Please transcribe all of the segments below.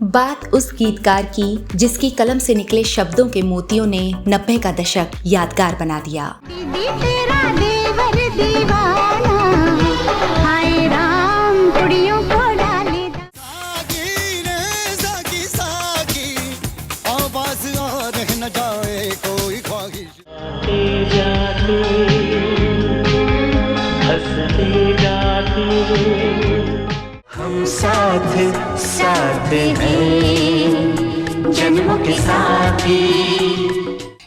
बात उस गीतकार की जिसकी कलम से निकले शब्दों के मोतियों ने 90 का दशक यादगार बना दिया। तेरा देवर दीवाना, हाय राम कुड़ियों को डाले सागी रे सागी सागी, आवाज और न जाए कोई ख्वाहिश। जाते हंसते जाते हम साथ साथ हैं जन्मों के साथी।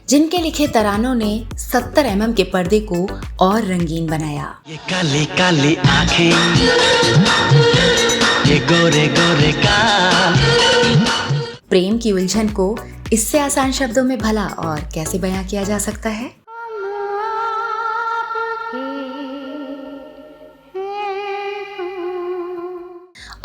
जिनके लिखे तरानों ने 70 mm के पर्दे को और रंगीन बनाया। ये काली काली आंखें, ये गोरे गोरे गाल। प्रेम की उलझन को इससे आसान शब्दों में भला और कैसे बयां किया जा सकता है।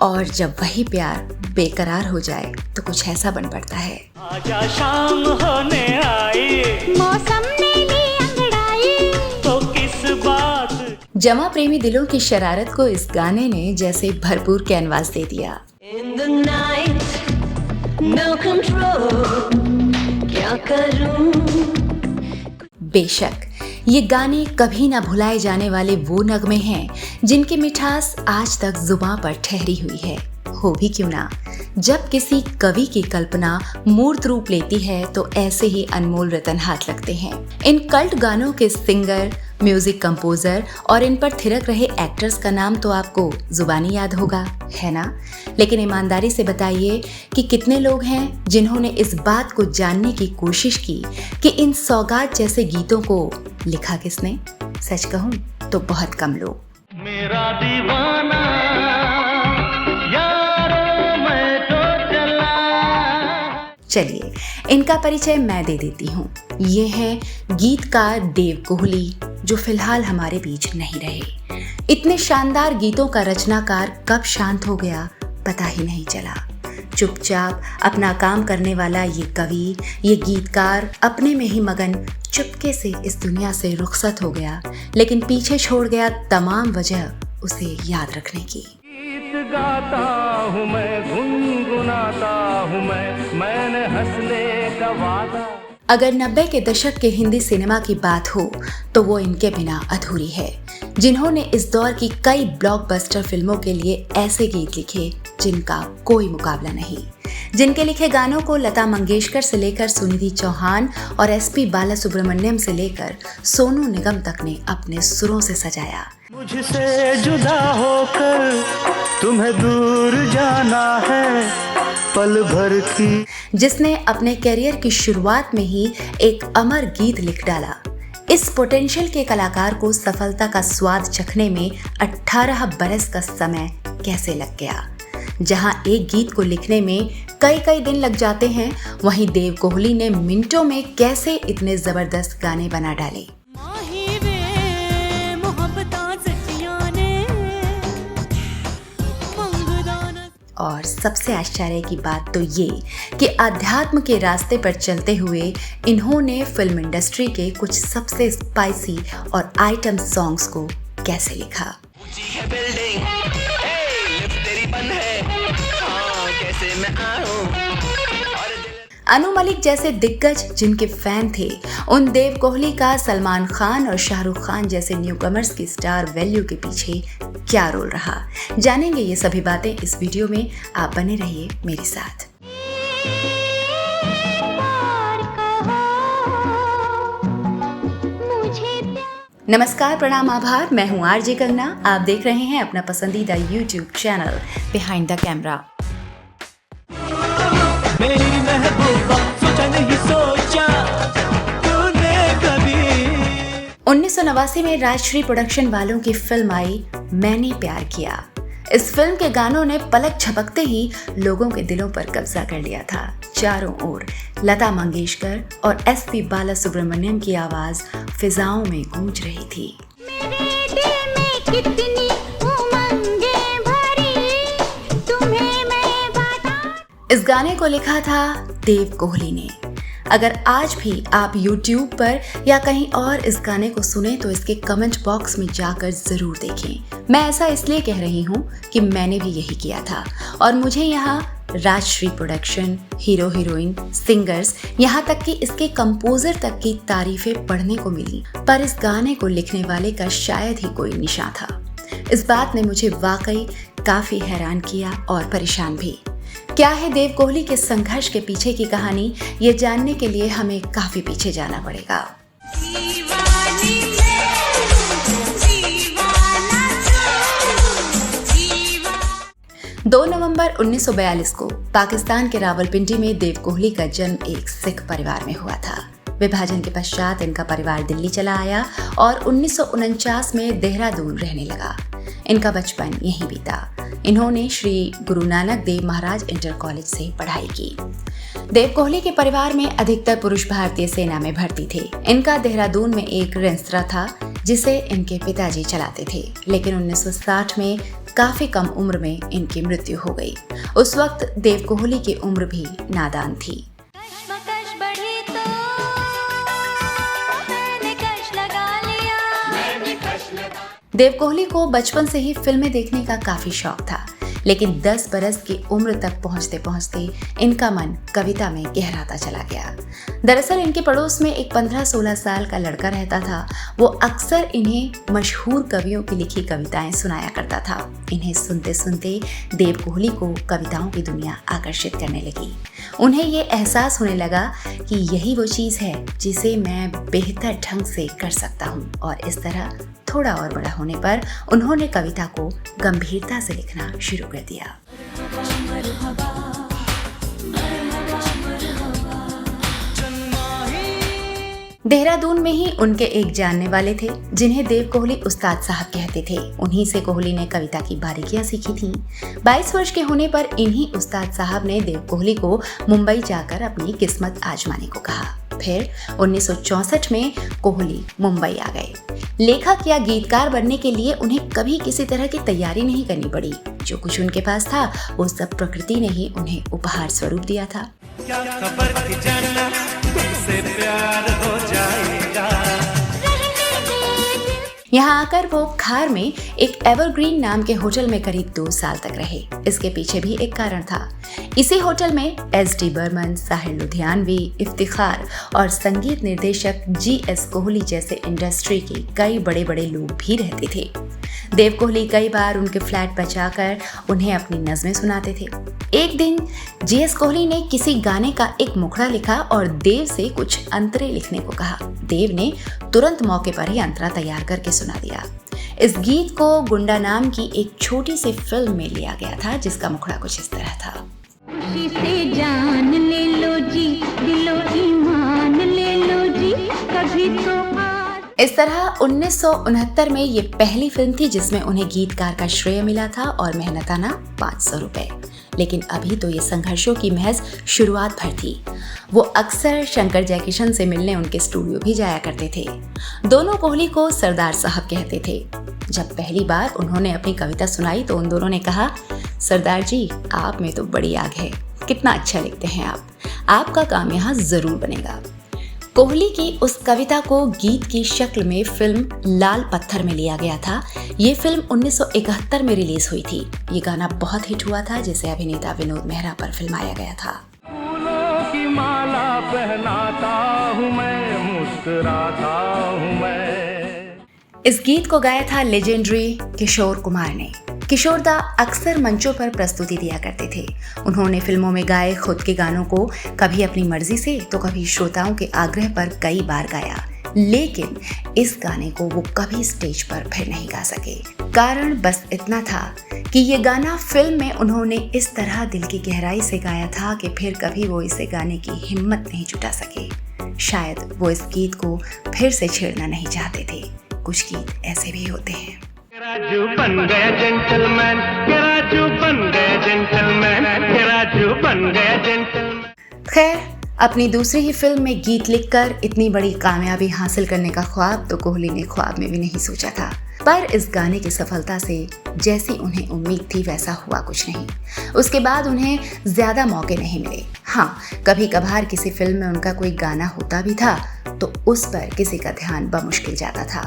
और जब वही प्यार बेकरार हो जाए तो कुछ ऐसा बन पड़ता है। आजा शाम होने आई, मौसम ने ली अंगड़ाई, तो किस बात। जमा प्रेमी दिलों की शरारत को इस गाने ने जैसे भरपूर कैनवास दे दिया। In the night, no control, क्या करूं? बेशक ये गाने कभी ना भुलाए जाने वाले वो नगमे हैं जिनकी मिठास आज तक जुबां पर ठहरी हुई है। हो भी क्यों ना, जब किसी कवि की कल्पना मूर्त रूप लेती है तो ऐसे ही अनमोल रतन हाथ लगते हैं। इन कल्ट गानों के सिंगर, म्यूजिक कंपोजर और इन पर थिरक रहे एक्टर्स का नाम तो आपको जुबानी याद होगा, है ना? लेकिन ईमानदारी से बताइए कि कितने लोग हैं जिन्होंने इस बात को जानने की कोशिश की कि इन सौगात जैसे गीतों को लिखा किसने? सच कहूँ तो बहुत कम लोग। मेरा दीवाना यारो मैं तो चला। चलिए इनका परिचय मैं दे देती हूँ। ये है गीतकार देव कोहली, जो फिलहाल हमारे बीच नहीं रहे। इतने शानदार गीतों का रचनाकार कब शांत हो गया पता ही नहीं चला। चुपचाप अपना काम करने वाला ये कवि, ये गीतकार अपने में ही मगन चुपके से इस दुनिया से रुखसत हो गया, लेकिन पीछे छोड़ गया तमाम वजह उसे याद रखने की। गीत गाता हूँ मैं, गुनगुनाता हूँ मैंने हंसने का वादा। अगर 90 के दशक के हिंदी सिनेमा की बात हो तो वो इनके बिना अधूरी है, जिन्होंने इस दौर की कई ब्लॉकबस्टर फिल्मों के लिए ऐसे गीत लिखे जिनका कोई मुकाबला नहीं, जिनके लिखे गानों को लता मंगेशकर से लेकर सुनिधि चौहान और एसपी बालासुब्रमण्यम से लेकर सोनू निगम तक ने अपने सुरों से सजाया। मुझसे जुदा होकर तुम्हें दूर जाना है पल भर की, जिसने अपने करियर की शुरुआत में ही एक अमर गीत लिख डाला। इस पोटेंशियल के कलाकार को सफलता का स्वाद चखने में 18 बरस का समय कैसे लग गया। जहां एक गीत को लिखने में कई दिन लग जाते हैं, वहीं देव कोहली ने मिनटों में कैसे इतने जबरदस्त गाने बना डाले। और सबसे आश्चर्य की बात तो ये कि अध्यात्म के रास्ते पर चलते हुए इन्होंने फिल्म इंडस्ट्री के कुछ सबसे स्पाइसी और आइटम सॉन्ग्स को कैसे लिखा। अनु मलिक जैसे दिग्गज जिनके फैन थे, उन देव कोहली का सलमान खान और शाहरुख खान जैसे न्यूकमर्स की स्टार वैल्यू के पीछे क्या रोल रहा, जानेंगे ये सभी बातें इस वीडियो में। आप बने रहिए मेरे साथ। नमस्कार, प्रणाम, आभार। मैं हूँ आरजे कंगना। आप देख रहे हैं अपना पसंदीदा YouTube channel behind the camera. मेरी महबूबा सोचा नहीं सोचा तूने कभी। 1989 में राजश्री प्रोडक्शन वालों की फिल्म आई मैंने प्यार किया। इस फिल्म के गानों ने पलक झपकते ही लोगों के दिलों पर कब्जा कर लिया था। चारों ओर लता मंगेशकर और एसपी बालासुब्रमण्यम की आवाज फिजाओं में गूंज रही थी। मेरे दिल में कितनी उमंगें भरी, तुम्हें मैं बता। इस गाने को लिखा था देव कोहली ने। अगर आज भी आप YouTube पर या कहीं और इस गाने को सुने तो इसके कमेंट बॉक्स में जाकर जरूर देखें। मैं ऐसा इसलिए कह रही हूँ कि मैंने भी यही किया था और मुझे यहाँ Rajshri production, hero heroine, singers, यहाँ तक कि इसके कंपोजर तक की तारीफें पढ़ने को मिली, पर इस गाने को लिखने वाले का शायद ही कोई निशान था। इस बात ने मुझे वाकई काफी हैरान किया और परेशान भी। क्या है देव कोहली के संघर्ष के पीछे की कहानी, ये जानने के लिए हमें काफी पीछे जाना पड़ेगा। 2 नवंबर 1942 को पाकिस्तान के रावलपिंडी में देव कोहली का जन्म एक सिख परिवार में हुआ था। विभाजन के पश्चात इनका परिवार दिल्ली चला आया और 1949 में देहरादून रहने लगा। इनका बचपन यहीं बीता। इन्होंने श्री गुरु नानक देव महाराज इंटर कॉलेज से पढ़ाई की। देव कोहली के परिवार में अधिकतर पुरुष भारतीय सेना में भर्ती थे। इनका देहरादून में एक रेस्तरां था जिसे इनके पिताजी चलाते थे, लेकिन 1960 में काफी कम उम्र में इनकी मृत्यु हो गई। उस वक्त देव कोहली की उम्र भी नादान थी। कश्मकश बढ़ी तो मैंने कश लगा लिया। देव कोहली को बचपन से ही फिल्में देखने का काफी शौक था, लेकिन 10 बरस की उम्र तक पहुंचते पहुंचते इनका मन कविता में गहराता चला गया। दरअसल इनके पड़ोस में एक 15-16 साल का लड़का रहता था। वो अक्सर इन्हें मशहूर कवियों की लिखी कविताएं सुनाया करता था। इन्हें सुनते सुनते देव कोहली को कविताओं की दुनिया आकर्षित करने लगी। उन्हें ये एहसास होने लगा कि यही वो चीज़ है जिसे मैं बेहतर ढंग से कर सकता हूँ, और इस तरह थोड़ा और बड़ा होने पर उन्होंने कविता को गंभीरता से लिखना शुरू कर दिया। देहरादून में ही उनके एक जानने वाले थे जिन्हें देव कोहली उस्ताद साहब कहते थे। उन्हीं से कोहली ने कविता की बारीकियां सीखी थीं। 22 वर्ष के होने पर इन्हीं उस्ताद साहब ने देव कोहली को मुंबई जाकर अपनी किस्मत आजमाने को कहा। फिर 1964 में कोहली मुंबई आ गए। लेखक या गीतकार बनने के लिए उन्हें कभी किसी तरह की तैयारी नहीं करनी पड़ी। जो कुछ उनके पास था वो सब प्रकृति ने ही उन्हें उपहार स्वरूप दिया था। क्या खबर थी जानना, तुमसे प्यार हो जाएगा। यहाँ आकर वो खार में एक एवरग्रीन नाम के होटल में करीब 2 साल तक रहे। इसके पीछे भी एक कारण था। इसी होटल में एस.डी. बर्मन, साहिर लुधियानवी, इफ्तिखार और संगीत निर्देशक जी.एस. कोहली जैसे इंडस्ट्री के कई बड़े बड़े लोग भी रहते थे। देव कोहली कई बार उनके फ्लैट पर जाकर उन्हें अपनी नज़में सुनाते थे। एक दिन जी.एस. कोहली ने किसी गाने का एक मुखड़ा लिखा और देव से कुछ अंतरे लिखने को कहा। देव ने तुरंत मौके पर ही अंतरा तैयार करके सुना दिया। इस गीत को गुंडा नाम की एक छोटी सी फिल्म में लिया गया था, जिसका मुखड़ा कुछ इस तरह था। खुशी से जान ले लो जी, दिलो ईमान ले लो जी, कभी तो इस तरह 1969 में ये पहली फिल्म थी जिसमें उन्हें गीतकार का श्रेय मिला था और मेहनताना 500 रुपए। लेकिन अभी तो ये संघर्षों की महज शुरुआत भर थी। वो अक्सर शंकर जयकिशन से मिलने उनके स्टूडियो भी जाया करते थे। दोनों कोहली को सरदार साहब कहते थे। जब पहली बार उन्होंने अपनी कविता सुनाई तो उन दोनों ने कहा, सरदार जी आप में तो बड़ी आग है, कितना अच्छा लिखते हैं आप, आपका काम यहाँ जरूर बनेगा। कोहली की उस कविता को गीत की शक्ल में फिल्म लाल पत्थर में लिया गया था। ये फिल्म 1971 में रिलीज हुई थी। ये गाना बहुत हिट हुआ था, जिसे अभिनेता विनोद मेहरा पर फिल्माया गया था। फूलों की माला पहनाता हूँ मैं, मुस्कुराता हूँ मैं। इस गीत को गाया था लेजेंडरी किशोर कुमार ने। किशोर दा अक्सर मंचों पर प्रस्तुति दिया करते थे। उन्होंने फिल्मों में गाए खुद के गानों को कभी अपनी मर्जी से तो कभी श्रोताओं के आग्रह पर कई बार गाया, लेकिन इस गाने को वो कभी स्टेज पर फिर नहीं गा सके। कारण बस इतना था कि ये गाना फिल्म में उन्होंने इस तरह दिल की गहराई से गाया था कि फिर कभी वो इसे गाने की हिम्मत नहीं जुटा सके। शायद वो इस गीत को फिर से छेड़ना नहीं चाहते थे। कुछ गीत ऐसे भी होते हैं। राजू बन गया जेंटलमैन, राजू बन गया जेंटलमैन, राजू बन गया जेंटलमैन। खैर, अपनी दूसरी ही फिल्म में गीत लिखकर इतनी बड़ी कामयाबी हासिल करने का ख्वाब तो कोहली ने ख्वाब में भी नहीं सोचा था। पर इस गाने की सफलता से जैसी उन्हें उम्मीद थी वैसा हुआ कुछ नहीं। उसके बाद उन्हें ज्यादा मौके नहीं मिले। हाँ, कभी कभार किसी फिल्म में उनका कोई गाना होता भी था तो उस पर किसी का ध्यान बमुश्किल जाता था।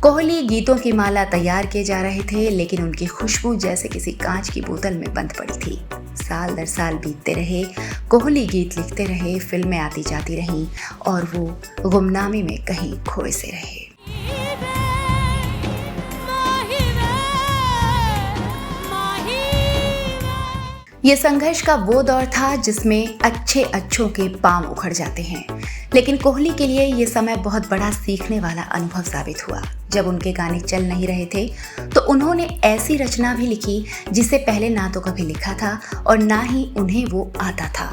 कोहली गीतों की माला तैयार किए जा रहे थे, लेकिन उनकी खुशबू जैसे किसी कांच की बोतल में बंद पड़ी थी। साल दर साल बीतते रहे, कोहली गीत लिखते रहे, फिल्में आती जाती रहीं और वो गुमनामी में कहीं खोए से रहे। ये संघर्ष का वो दौर था जिसमें अच्छों के पांव उखड़ जाते हैं, लेकिन कोहली के लिए ये समय बहुत बड़ा सीखने वाला अनुभव साबित हुआ। जब उनके गाने चल नहीं रहे थे तो उन्होंने ऐसी रचना भी लिखी जिसे पहले ना तो कभी लिखा था और ना ही उन्हें वो आता था।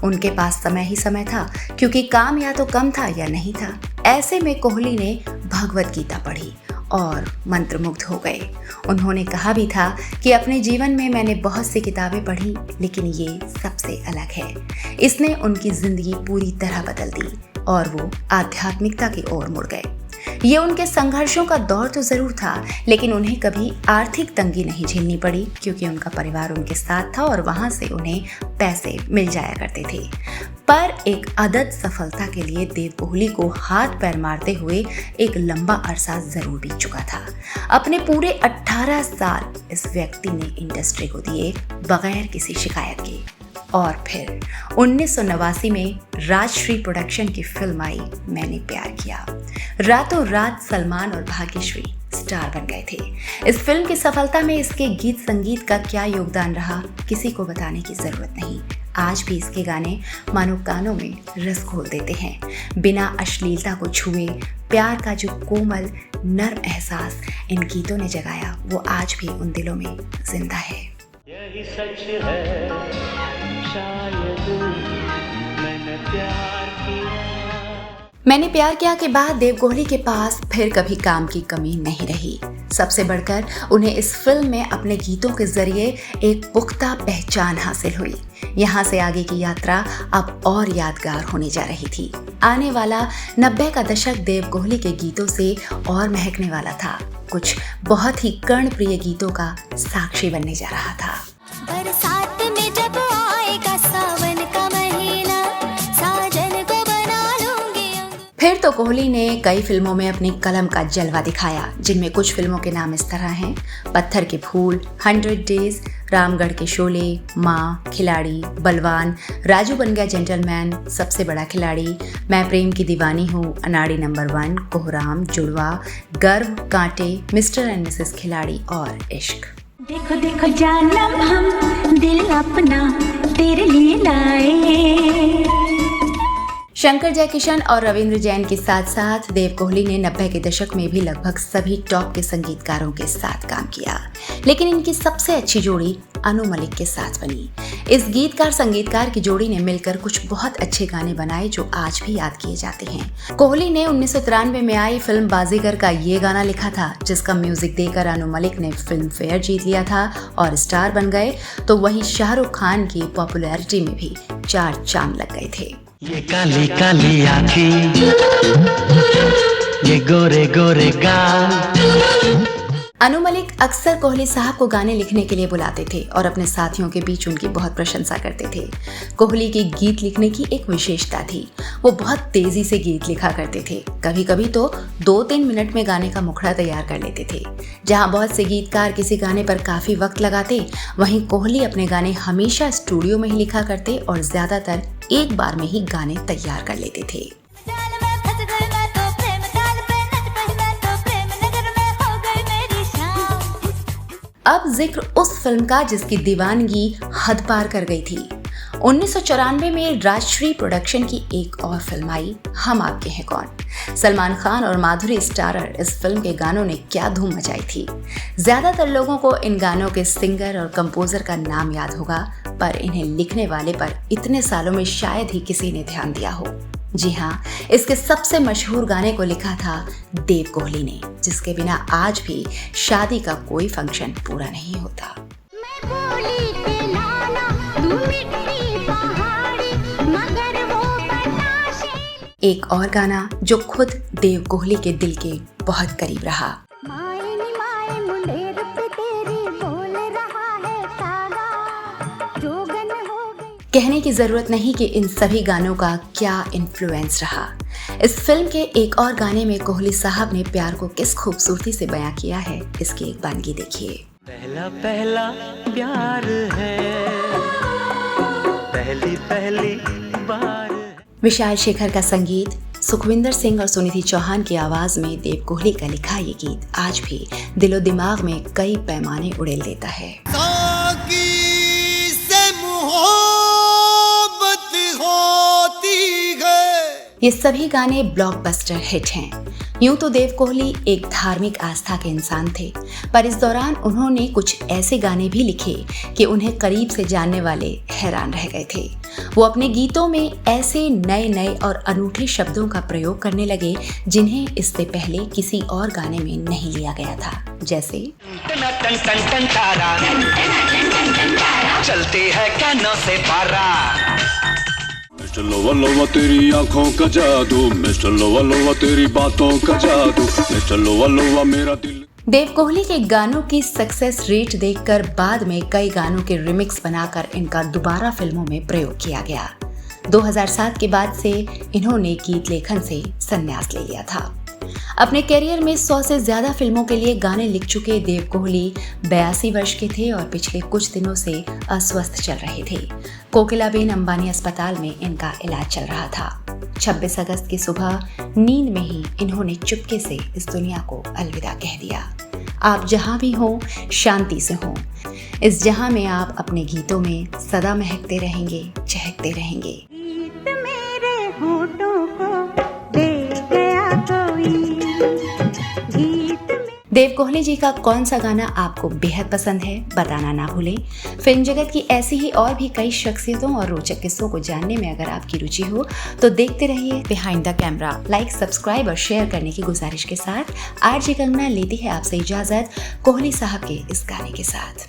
उनके पास समय ही समय था, क्योंकि काम या तो कम था या नहीं था। ऐसे में कोहली ने भगवत गीता पढ़ी और मंत्रमुग्ध हो गए। उन्होंने कहा भी था कि अपने जीवन में मैंने बहुत सी किताबें पढ़ी, लेकिन ये सबसे अलग है। इसने उनकी जिंदगी पूरी तरह बदल दी और वो आध्यात्मिकता की ओर मुड़ गए। ये उनके संघर्षों का दौर तो जरूर था, लेकिन उन्हें कभी आर्थिक तंगी नहीं झेलनी पड़ी, क्योंकि उनका परिवार उनके साथ था और वहां से उन्हें पैसे मिल जाया करते थे। पर एक अदद सफलता के लिए देव कोहली को हाथ पैर मारते हुए एक लंबा अरसा जरूर बीत चुका था। अपने पूरे 18 साल इस व्यक्ति ने इंडस्ट्री को दिए बगैर किसी शिकायत के। और फिर 1989 में राजश्री प्रोडक्शन की फिल्म आई मैंने प्यार किया। रातों रात सलमान और भाग्यश्री स्टार बन गए थे। इस फिल्म की सफलता में इसके गीत संगीत का क्या योगदान रहा, किसी को बताने की जरूरत नहीं। आज भी इसके गाने मानो कानों में रस घोल देते हैं। बिना अश्लीलता को छुए प्यार का जो कोमल नर्म एहसास इन गीतों ने जगाया, वो आज भी उन दिलों में जिंदा है। यही सच है, शायद मैंने प्यार किया। मैंने प्यार किया के बाद देव कोहली के पास फिर कभी काम की कमी नहीं रही। सबसे बढ़कर उन्हें इस फिल्म में अपने गीतों के जरिए एक पुख्ता पहचान हासिल हुई। यहाँ से आगे की यात्रा अब और यादगार होने जा रही थी। आने वाला 90 का दशक देव कोहली के गीतों से और महकने वाला था। कुछ बहुत ही कर्णप्रिय गीतों का साक्षी बनने जा रहा था। बरसात में जब आएगा सावन का महीना, साजन को बना लूंगी। फिर तो कोहली ने कई फिल्मों में अपनी कलम का जलवा दिखाया, जिनमें कुछ फिल्मों के नाम इस तरह हैं: पत्थर के फूल, 100 डेज, रामगढ़ के शोले, माँ, खिलाड़ी, बलवान, राजू बन गया जेंटलमैन, सबसे बड़ा खिलाड़ी, मैं प्रेम की दीवानी हूँ, अनाड़ी नंबर 1, कोहराम, जुड़वा, गर्व, कांटे, मिस्टर एंड मिसेस खिलाड़ी और इश्क। देखो देखो जानम हम दिल अपना तेरे लिए लाए। शंकर जयकिशन और रविंद्र जैन के साथ साथ देव कोहली ने 90 के दशक में भी लगभग सभी टॉप के संगीतकारों के साथ काम किया, लेकिन इनकी सबसे अच्छी जोड़ी अनु मलिक के साथ बनी। इस गीतकार संगीतकार की जोड़ी ने मिलकर कुछ बहुत अच्छे गाने बनाए जो आज भी याद किए जाते हैं। कोहली ने 1993 में आई फिल्म बाजीगर का ये गाना लिखा था, जिसका म्यूजिक देकर अनु मलिक ने फिल्म फेयर जीत लिया था और स्टार बन गए। तो वहीं शाहरुख खान की पॉपुलैरिटी में भी 4 चांद लग गए थे। ये काली काली आँखें, ये गोरे गोरे गाल। अनु मलिक अक्सर कोहली साहब को गाने लिखने के लिए बुलाते थे और अपने साथियों के बीच उनकी बहुत प्रशंसा करते थे। कोहली की गीत लिखने की एक विशेषता थी, वो बहुत तेजी से गीत लिखा करते थे। कभी कभी तो 2-3 मिनट में गाने का मुखड़ा तैयार कर लेते थे। जहां बहुत से गीतकार किसी गाने पर काफी वक्त लगाते, वहीं कोहली अपने गाने हमेशा स्टूडियो में ही लिखा करते और ज्यादातर एक बार में ही गाने तैयार कर लेते थे। अब जिक्र उस फिल्म का जिसकी दीवानगी हद पार कर गई थी। 1994 में राजश्री प्रोडक्शन की एक और फिल्म आई, हम आपके हैं कौन। सलमान खान और माधुरी स्टारर इस फिल्म के गानों ने क्या धूम मचाई थी। ज्यादातर लोगों को इन गानों के सिंगर और कंपोजर का नाम याद होगा, पर इन्हें लिखने वाले पर इतने सालों में शायद ही किसी ने ध्यान दिया हो। जी हाँ, इसके सबसे मशहूर गाने को लिखा था देव कोहली ने, जिसके बिना आज भी शादी का कोई फंक्शन पूरा नहीं होता। मैं बोली के लाना, तू मिट्टी पहाड़ी, मगर वो बताशे। एक और गाना जो खुद देव कोहली के दिल के बहुत करीब रहा। माए नी माए मुंडेर पे तेरी बोल रहा है सागा, जोगन हो गई। कहने की जरूरत नहीं कि इन सभी गानों का क्या इन्फ्लुएंस रहा। इस फिल्म के एक और गाने में कोहली साहब ने प्यार को किस खूबसूरती से बयां किया है, इसकी एक बानगी देखिए। पहला पहला प्यार है, पहली पहली बार। विशाल शेखर का संगीत, सुखविंदर सिंह और सुनिधि चौहान की आवाज में देव कोहली का लिखा ये गीत आज भी दिलो दिमाग में कई पैमाने उड़ेल देता है। ये सभी गाने ब्लॉकबस्टर हिट हैं। यूं तो देव कोहली एक धार्मिक आस्था के इंसान थे, पर इस दौरान उन्होंने कुछ ऐसे गाने भी लिखे कि उन्हें करीब से जानने वाले हैरान रह गए थे। वो अपने गीतों में ऐसे नए नए और अनूठे शब्दों का प्रयोग करने लगे जिन्हें इससे पहले किसी और गाने में नहीं लिया गया था, जैसे चलती है कानों से पारा। मिस्टर लोवा लोवा तेरी आंखों का जादू, मिस्टर लोवा लोवा तेरी बातों का जादू, मिस्टर लोवा लोवा मेरा दिल। देव कोहली के गानों की सक्सेस रेट देखकर बाद में कई गानों के रिमिक्स बनाकर इनका दोबारा फिल्मों में प्रयोग किया गया। 2007 के बाद से इन्होंने गीत लेखन से संन्यास ले लिया था। अपने करियर में 100 से ज्यादा फिल्मों के लिए गाने लिख चुके देव कोहली 82 वर्ष के थे और पिछले कुछ दिनों से अस्वस्थ चल रहे थे। कोकिलाबेन अंबानी अस्पताल में इनका इलाज चल रहा था। 26 अगस्त की सुबह नींद में ही इन्होंने चुपके से इस दुनिया को अलविदा कह दिया। आप जहां भी हो, शांति से हो। इस जहां में आप अपने गीतों में सदा महकते रहेंगे, चहकते रहेंगे। गीत मेरे होठों को दे गया कोई, गीत में। देव कोहली जी का कौन सा गाना आपको बेहद पसंद है, बताना ना भूलें। फिल्म जगत की ऐसी ही और भी कई शख्सियतों और रोचक किस्सों को जानने में अगर आपकी रुचि हो तो देखते रहिए behind the camera. Like, subscribe और शेयर करने की गुजारिश के साथ आरजे कंगना लेती है आपसे इजाजत कोहली साहब के इस गाने के साथ।